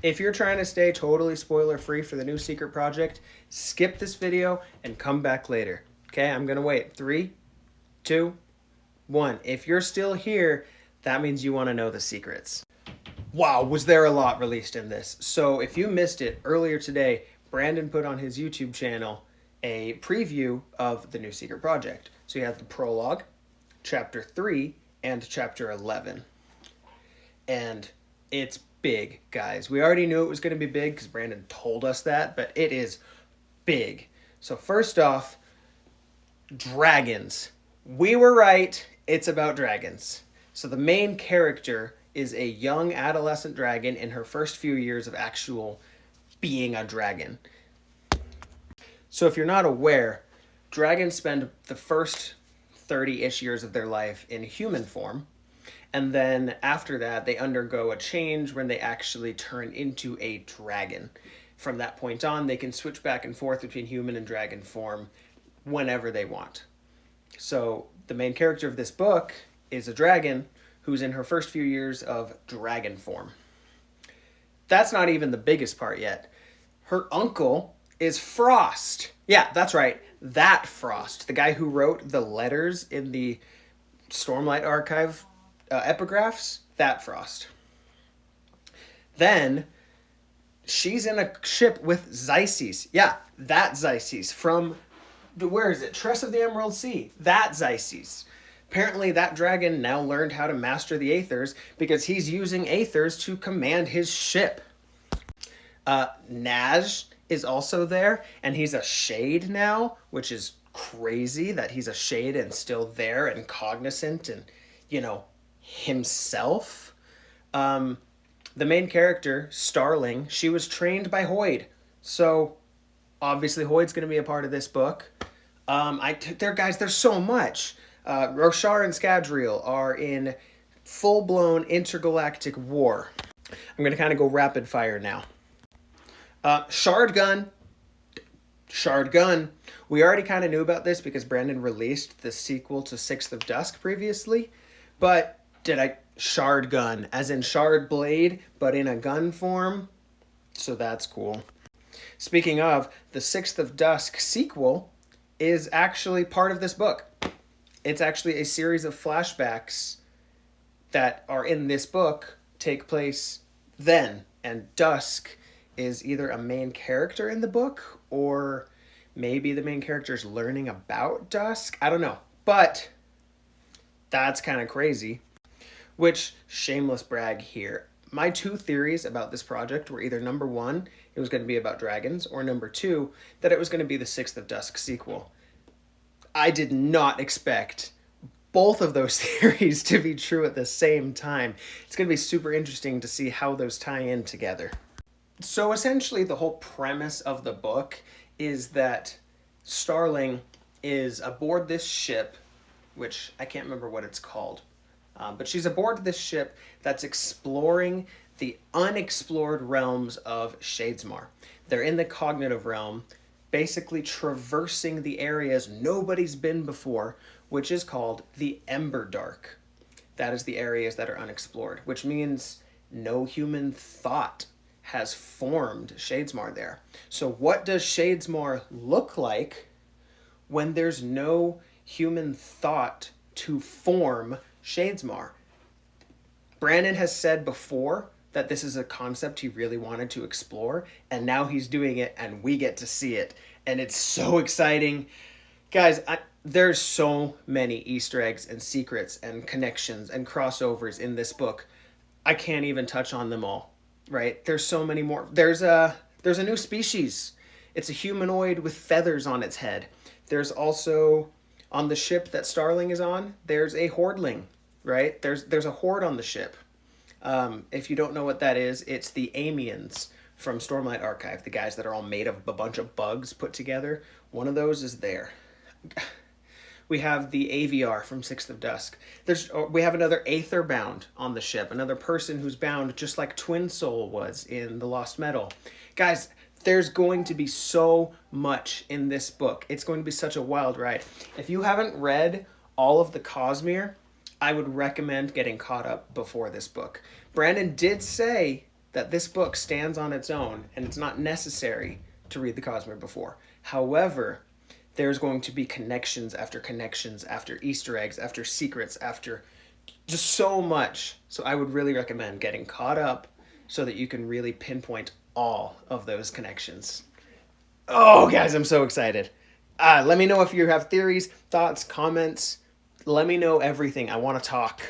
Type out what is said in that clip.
If you're trying to stay totally spoiler free for the new secret project, skip this video and come back later. Okay, I'm gonna wait. 3, 2, 1. If you're still here, that means you want to know the secrets. Wow, was there a lot released in this? So if you missed it earlier today, Brandon put on his YouTube channel a preview of the new secret project. So you have the prologue, chapter 3, and chapter 11. And it's big, guys. We already knew it was going to be big because Brandon told us that, but it is big. So first off, dragons. We were right. It's about dragons. So the main character is a young adolescent dragon in her first few years of actual being a dragon. So if you're not aware, dragons spend the first 30-ish years of their life in human form. And then after that, they undergo a change when they actually turn into a dragon. From that point on, they can switch back and forth between human and dragon form whenever they want. So the main character of this book is a dragon who's in her first few years of dragon form. That's not even the biggest part yet. Her uncle is Frost. Yeah, that's right. That Frost, the guy who wrote the letters in the Stormlight Archive epigraphs, that Frost. Then she's in a ship with Xyces. Yeah, that Xyces from, where is it? Tress of the Emerald Sea. That Xyces. Apparently that dragon now learned how to master the Aethers because he's using Aethers to command his ship. Naj is also there, and he's a shade now, which is crazy that he's a shade and still there and cognizant and, himself. The main character, Starling, she was trained by Hoid. So obviously Hoid's going to be a part of this book. There's so much. Roshar and Scadrial are in full-blown intergalactic war. I'm going to kind of go rapid fire now. Shard Gun. We already kind of knew about this because Brandon released the sequel to Sixth of Dusk previously. But Shard Gun, as in Shard Blade, but in a gun form. So that's cool. Speaking of, the Sixth of Dusk sequel is actually part of this book. It's actually a series of flashbacks that are in this book take place then. And Dusk is either a main character in the book or maybe the main character is learning about Dusk. I don't know. But that's kind of crazy. Which, shameless brag here. My 2 theories about this project were either number 1, it was going to be about dragons, or number 2, that it was going to be the Sixth of Dusk sequel. I did not expect both of those theories to be true at the same time. It's going to be super interesting to see how those tie in together. So essentially the whole premise of the book is that Starling is aboard this ship, which I can't remember what it's called, but she's aboard this ship that's exploring the unexplored realms of Shadesmar. They're in the cognitive realm, basically traversing the areas nobody's been before, which is called the Emberdark. That is the areas that are unexplored, which means no human thought has formed Shadesmar there. So what does Shadesmar look like when there's no human thought to form Shadesmar? Brandon has said before that this is a concept he really wanted to explore, and now he's doing it and we get to see it, and it's so exciting. Guys, there's so many Easter eggs and secrets and connections and crossovers in this book. I can't even touch on them all, right? There's so many more. There's a new species. It's a humanoid with feathers on its head. There's also, on the ship that Starling is on, there's a hordling, right? There's a horde on the ship. If you don't know what that is, it's the Amiens from Stormlight Archive, the guys that are all made of a bunch of bugs put together. One of those is there. We have the AVR from Sixth of Dusk. We have another Aether bound on the ship, another person who's bound just like Twin Soul was in The Lost Metal. Guys, there's going to be so much in this book. It's going to be such a wild ride. If you haven't read all of the Cosmere, I would recommend getting caught up before this book. Brandon did say that this book stands on its own and it's not necessary to read the Cosmere before. However, there's going to be connections after Easter eggs, after secrets, after just so much. So I would really recommend getting caught up so that you can really pinpoint all of those connections. Oh, guys, I'm so excited. Let me know if you have theories, thoughts, comments. Let me know everything. I want to talk.